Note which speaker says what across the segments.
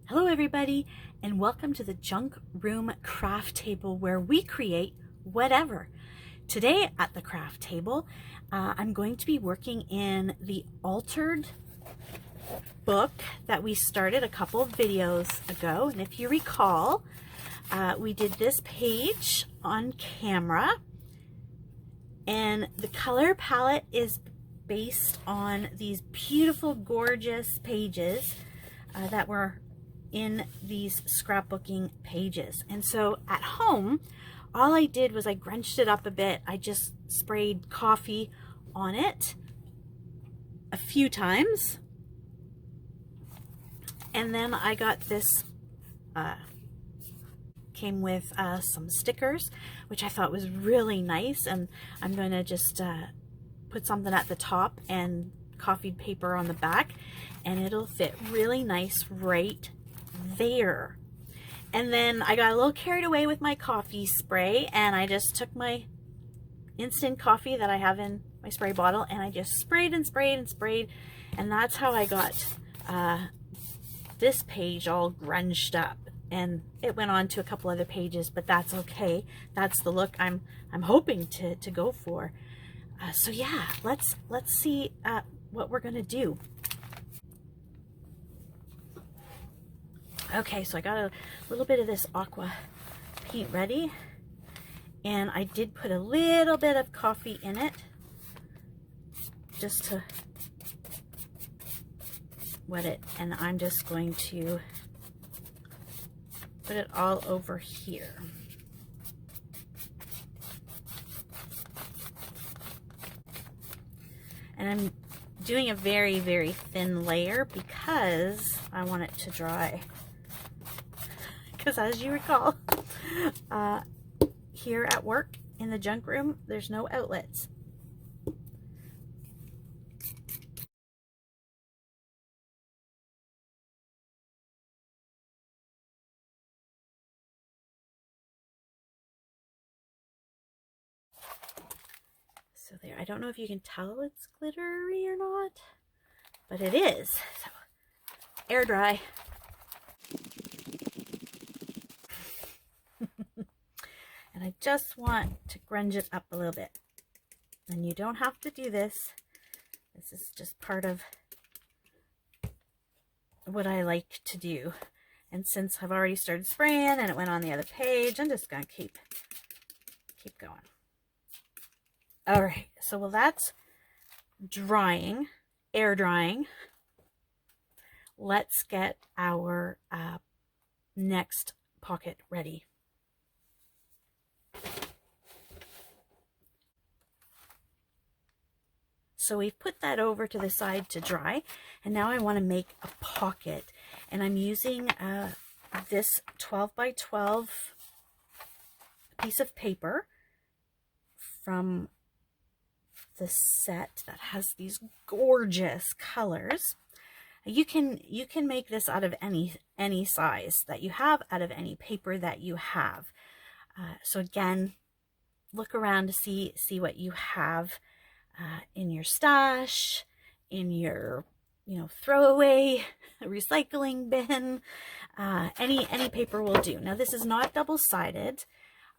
Speaker 1: Hello everybody, and welcome to the Junk Room Craft Table, where we create whatever. Today at the craft table, I'm going to be working in the altered book that we started a couple of videos ago. And if you recall, we did this page on camera, and the color palette is based on these beautiful, gorgeous pages that were in these scrapbooking pages. And so at home, all I did was I grunched it up a bit. I just sprayed coffee on it a few times. And then I got this, came with some stickers, which I thought was really nice. And I'm going to just put something at the top and coffeed paper on the back, and it'll fit really nice right there. And then I got a little carried away with my coffee spray, and I just took my instant coffee that I have in my spray bottle, and I just sprayed and sprayed and sprayed, and that's how I got this page all grunged up. And it went on to a couple other pages, but that's okay. That's the look I'm hoping to go for. So yeah, let's see what we're gonna do. Okay, so I got a little bit of this aqua paint ready, and I did put a little bit of coffee in it just to wet it, and I'm just going to put it all over here. And I'm doing a very, very thin layer because I want it to dry. Because as you recall, here at work in the junk room, there's no outlets. So there, I don't know if you can tell it's glittery or not, but it is. So, air dry. And I just want to grunge it up a little bit. And you don't have to do this. This is just part of what I like to do. And since I've already started spraying and it went on the other page, I'm just gonna keep going. All right, so while that's drying, air drying, let's get our next pocket ready. So we've put that over to the side to dry, and now I want to make a pocket, and I'm using this 12 by 12 piece of paper from the set that has these gorgeous colors. You can make this out of any size that you have, out of any paper that you have. So again, look around to see what you have in your stash, in your throwaway recycling bin. Any paper will do. Now this is not double-sided.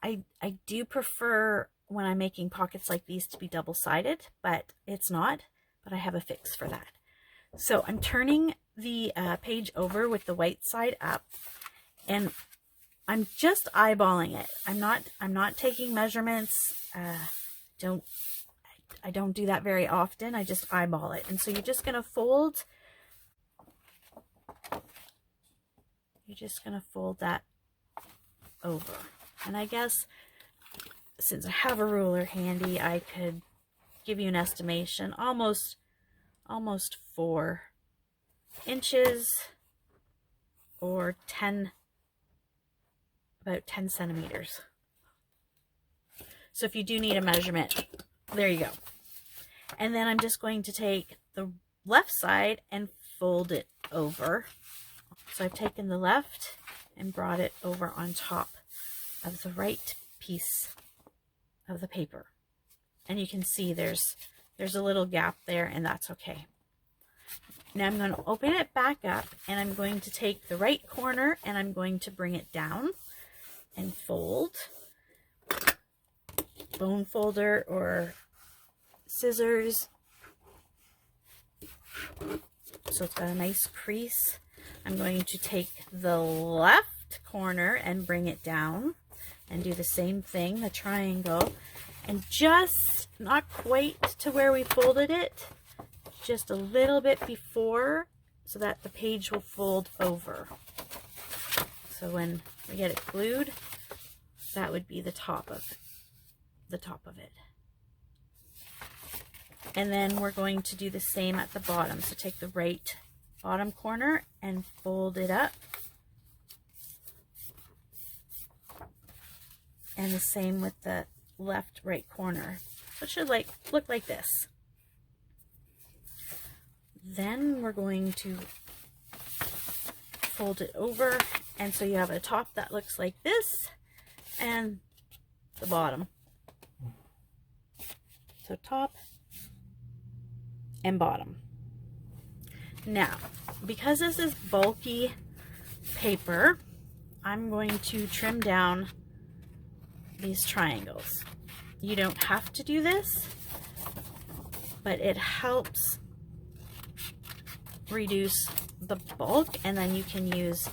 Speaker 1: I do prefer when I'm making pockets like these to be double-sided, but it's not. But I have a fix for that. So I'm turning the page over with the white side up, and I'm just eyeballing it. I'm not taking measurements. I don't do that very often. I just eyeball it. And so you're just gonna fold. You're just gonna fold that over. And I guess since I have a ruler handy, I could give you an estimation, almost 4 inches, or about 10 centimeters. So if you do need a measurement, there you go. And then I'm just going to take the left side and fold it over. So I've taken the left and brought it over on top of the right piece of the paper. And you can see there's a little gap there, and that's okay. Now I'm going to open it back up, and I'm going to take the right corner and I'm going to bring it down and fold. Bone folder or scissors. So it's got a nice crease. I'm going to take the left corner and bring it down and do the same thing, the triangle, and just not quite to where we folded it, just a little bit before, so that the page will fold over. So when we get it glued, that would be the top of it. And then we're going to do the same at the bottom. So take the right bottom corner and fold it up. And the same with the left right corner. So it should look like this. Then we're going to fold it over, and so you have a top that looks like this and the bottom. So top and bottom. Now, because this is bulky paper, I'm going to trim down these triangles. You don't have to do this, but it helps reduce the bulk, and then you can use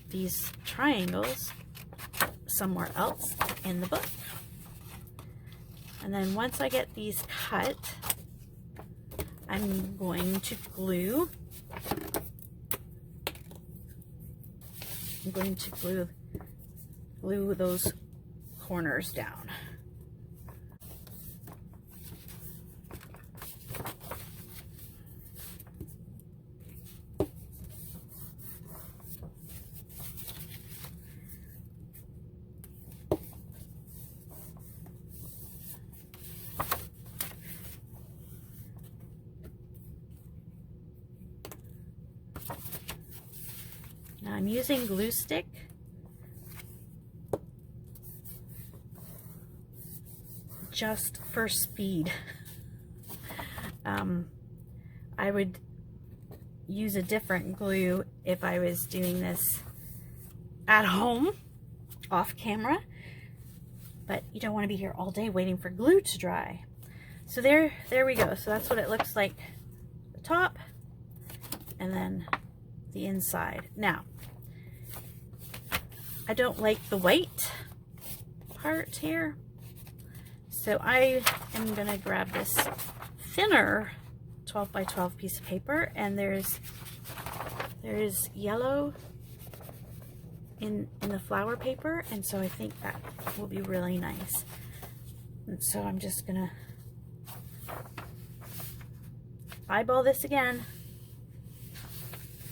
Speaker 1: these triangles somewhere else in the book. And then once I get these cut, I'm going to glue. I'm going to glue those corners down. Now I'm using glue stick. Just for speed. I would use a different glue if I was doing this at home, off camera, but you don't want to be here all day waiting for glue to dry. So there we go. So that's what it looks like, the top and then the inside. Now, I don't like the white part here, so I am gonna grab this thinner 12 by 12 piece of paper, and there's yellow in the flower paper, and so I think that will be really nice. And so I'm just gonna eyeball this again,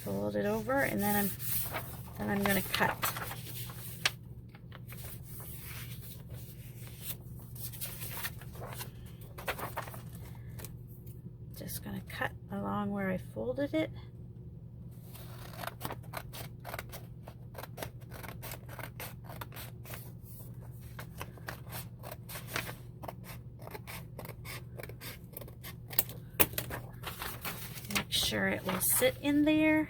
Speaker 1: fold it over, and then I'm gonna cut. Just gonna cut along where I folded it. Make sure it will sit in there.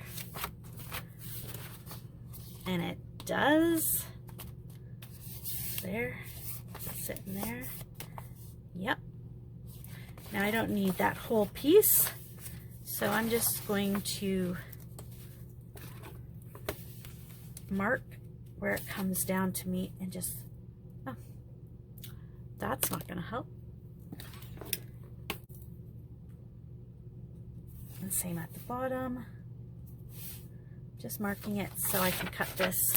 Speaker 1: And it does. There, sitting there. Yep. Now I don't need that whole piece, so I'm just going to mark where it comes down to meet and just, oh, that's not going to help. And same at the bottom. Just marking it so I can cut this.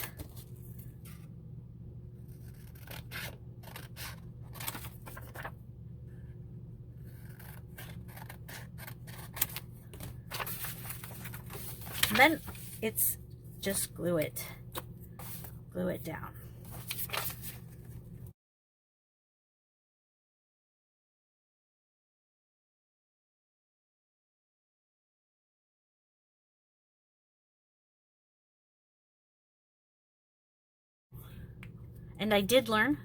Speaker 1: And then it's just glue it down. And I did learn,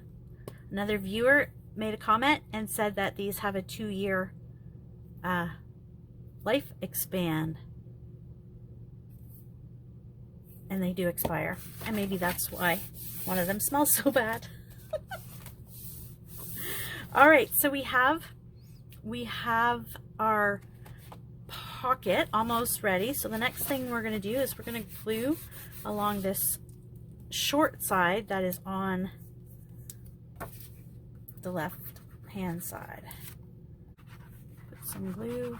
Speaker 1: another viewer made a comment and said that these have a 2-year Life expand. And they do expire. And maybe that's why one of them smells so bad. All right, so we have our pocket almost ready. So the next thing we're going to do is we're going to glue along this short side that is on the left hand side. Put some glue.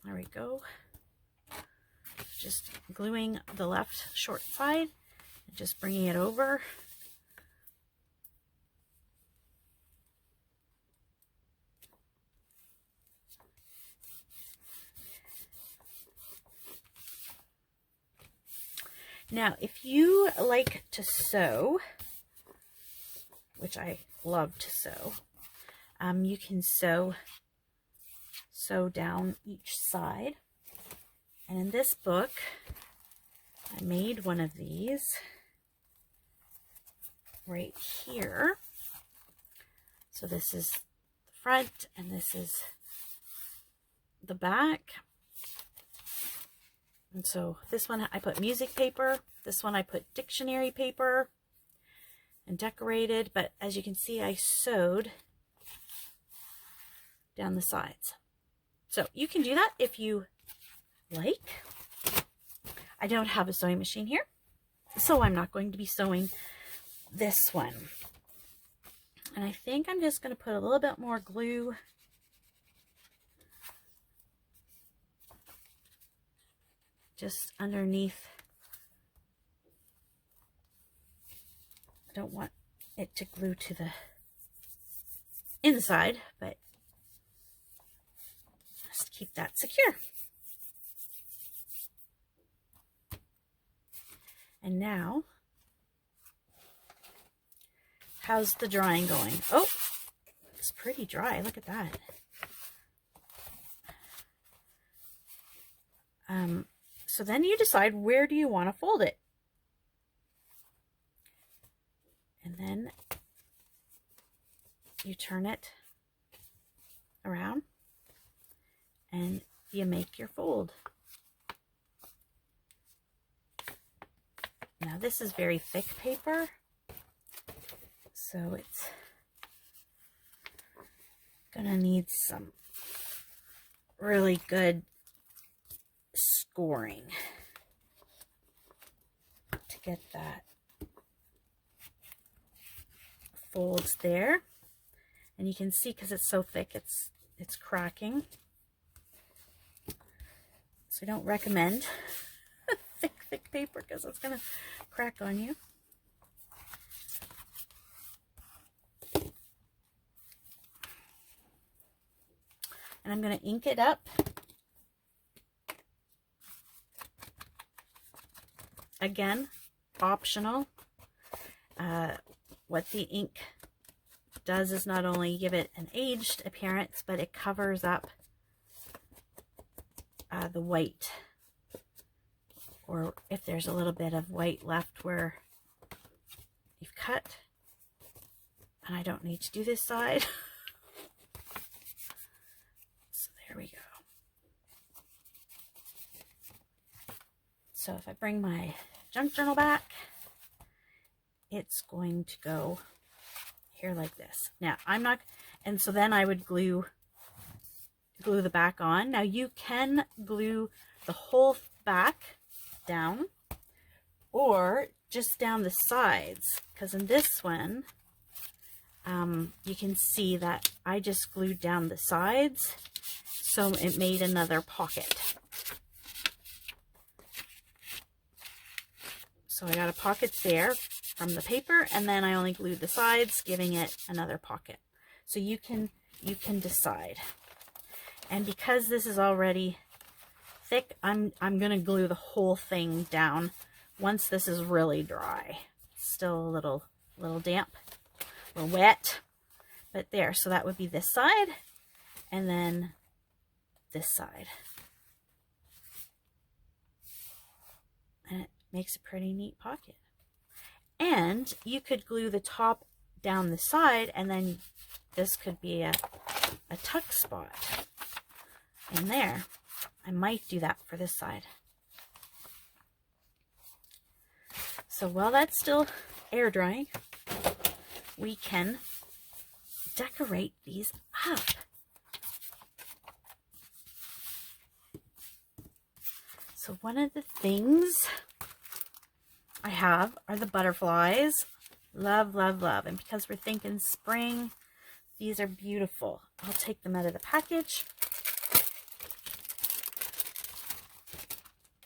Speaker 1: There we go. Just gluing the left short side and just bringing it over. Now, if you like to sew, which I love to sew, you can sew down each side. And in this book, I made one of these right here. So this is the front and this is the back. And so this one I put music paper, this one I put dictionary paper and decorated, but as you can see I sewed down the sides. So you can do that if you like. I don't have a sewing machine here, so I'm not going to be sewing this one. And I think I'm just going to put a little bit more glue just underneath. I don't want it to glue to the inside, but just keep that secure. And now, how's the drying going? Oh, it's pretty dry. Look at that. So then you decide, where do you want to fold it? And then you turn it around and you make your fold. Now this is very thick paper, so it's gonna need some really good scoring to get that folds there. And you can see, because it's so thick, it's cracking. So I don't recommend thick paper because it's gonna crack on you. And I'm gonna ink it up. Again, optional. What the ink does is not only give it an aged appearance, but it covers up the white, or if there's a little bit of white left where you've cut. And I don't need to do this side. So there we go. So if I bring my junk journal back, it's going to go here like this. Now I'm not, and so then I would glue the back on. Now you can glue the whole back down or just down the sides, because in this one you can see that I just glued down the sides, so it made another pocket. So I got a pocket there from the paper, and then I only glued the sides, giving it another pocket. So you can decide. And because this is already thick, I'm gonna glue the whole thing down once this is really dry. It's still a little damp, a little wet, but there. So that would be this side, and then this side. And it makes a pretty neat pocket. And you could glue the top down the side and then this could be a tuck spot in there. I might do that for this side. So while that's still air drying, we can decorate these up. So one of the things I have are the butterflies. Love, love, love. And because we're thinking spring, these are beautiful. I'll take them out of the package,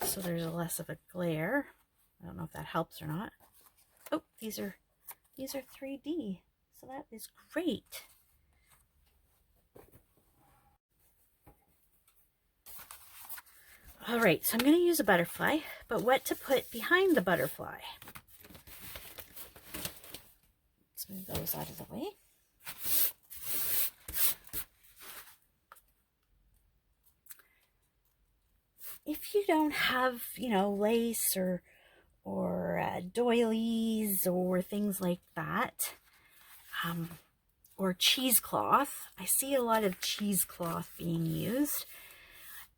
Speaker 1: so there's less of a glare. I don't know if that helps or not. Oh, these are 3D, so that is great. All right, so I'm going to use a butterfly, but what to put behind the butterfly? Let's move those out of the way. If you don't have, you know, lace or doilies or things like that, or cheesecloth. I see a lot of cheesecloth being used,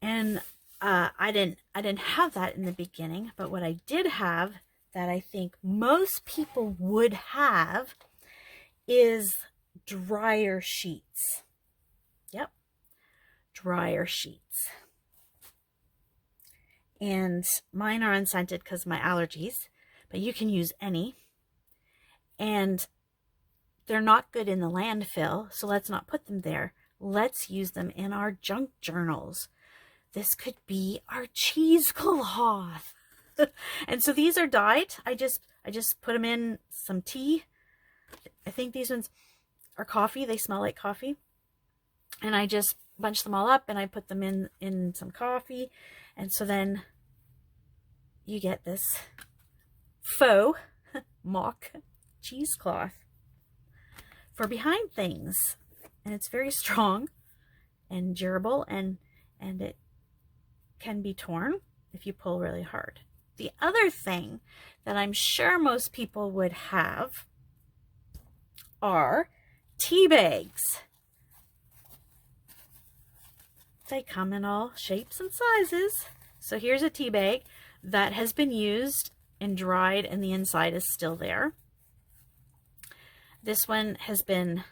Speaker 1: and I didn't have that in the beginning, but what I did have that I think most people would have is dryer sheets. Yep, dryer sheets. And mine are unscented because of my allergies, but you can use any. And they're not good in the landfill, so let's not put them there. Let's use them in our junk journals. This could be our cheesecloth. And so these are dyed. I just put them in some tea. I think these ones are coffee. They smell like coffee. And I just bunch them all up and I put them in some coffee. And so then you get this faux mock cheesecloth for behind things. And it's very strong and durable, and it can be torn if you pull really hard. The other thing that I'm sure most people would have are tea bags. They come in all shapes and sizes. So here's a tea bag that has been used and dried, and the inside is still there. This one has been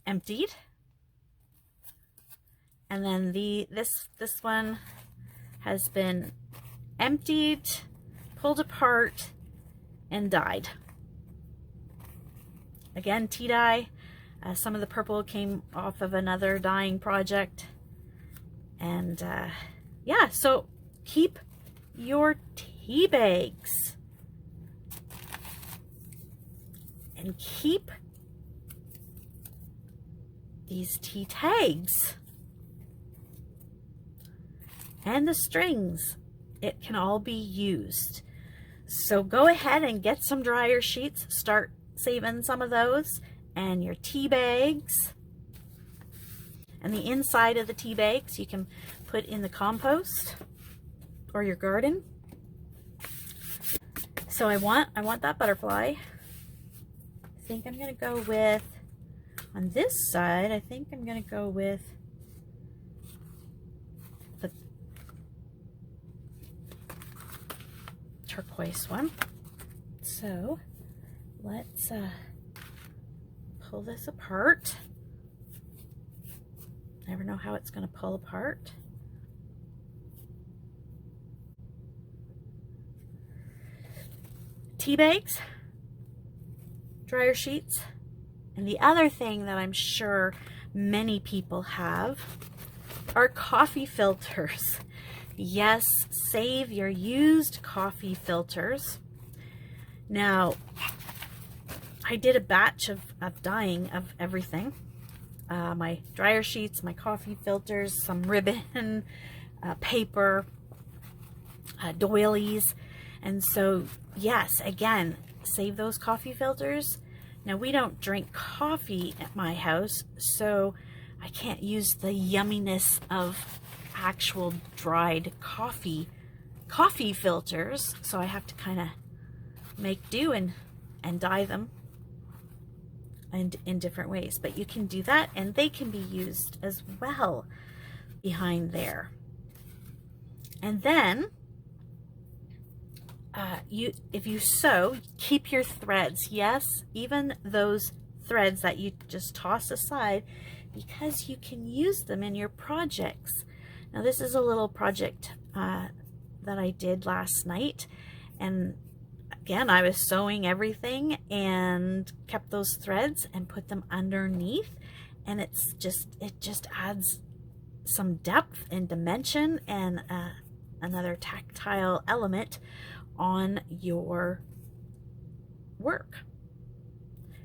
Speaker 1: emptied. And then this one has been emptied, pulled apart, and dyed. Again, tea dye. Some of the purple came off of another dyeing project. And yeah, so keep your tea bags. And keep these tea tags. And the strings. It can all be used. So go ahead and get some dryer sheets. Start saving some of those. And your tea bags. And the inside of the tea bags you can put in the compost or your garden. So I want that butterfly. I think I'm going to go with, on this side, I think I'm going to go with the turquoise one. So let's pull this apart. Never know how it's going to pull apart. Tea bags, dryer sheets, and the other thing that I'm sure many people have are coffee filters. Yes, save your used coffee filters. Now, I did a batch of dyeing of everything. My dryer sheets, my coffee filters, some ribbon, paper, doilies. And so, yes, again, save those coffee filters. Now, we don't drink coffee at my house, so I can't use the yumminess of actual dried coffee filters. So I have to kind of make do and dye them. and in different ways, but you can do that, and they can be used as well behind there. And then if you sew, keep your threads. Yes, even those threads that you just toss aside, because you can use them in your projects. Now this is a little project that I did last night, and again, I was sewing everything and kept those threads and put them underneath, and it just adds some depth and dimension and another tactile element on your work.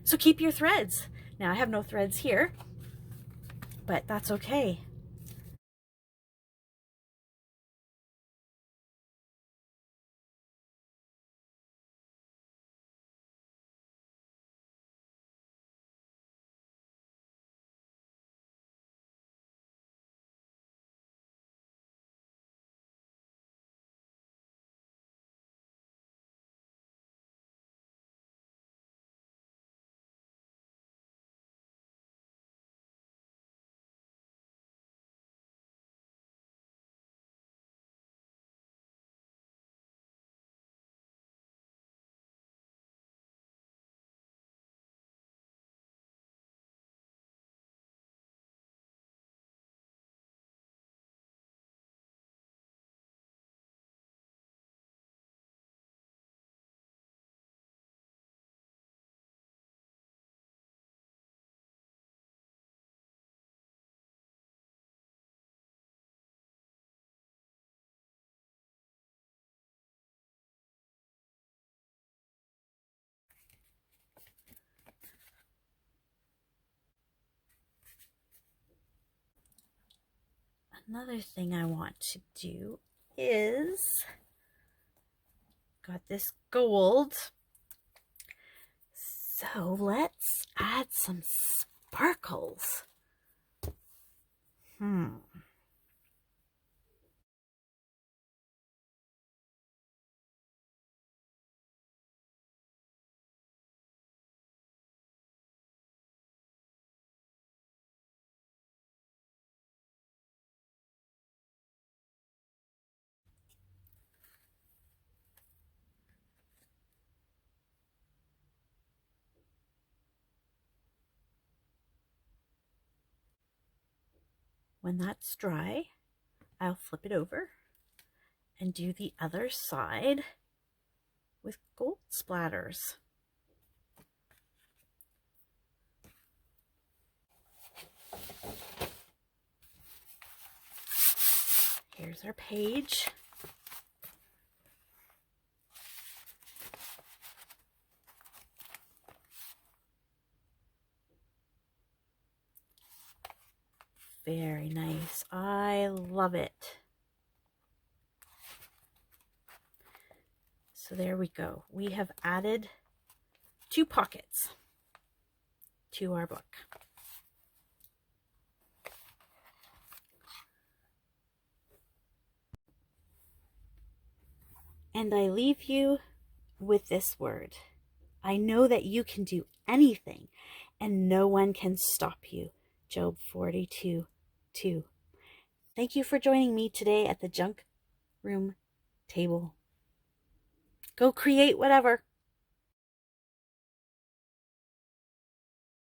Speaker 1: So keep your threads. Now I have no threads here, but that's okay. Another thing I want to do is, got this gold, so let's add some sparkles. When that's dry, I'll flip it over and do the other side with gold splatters. Here's our page. Very nice. I love it. So there we go. We have added 2 pockets to our book. And I leave you with this word. I know that you can do anything and no one can stop you. Job 42:2. Thank you for joining me today at the Junk Room Table. Go create whatever.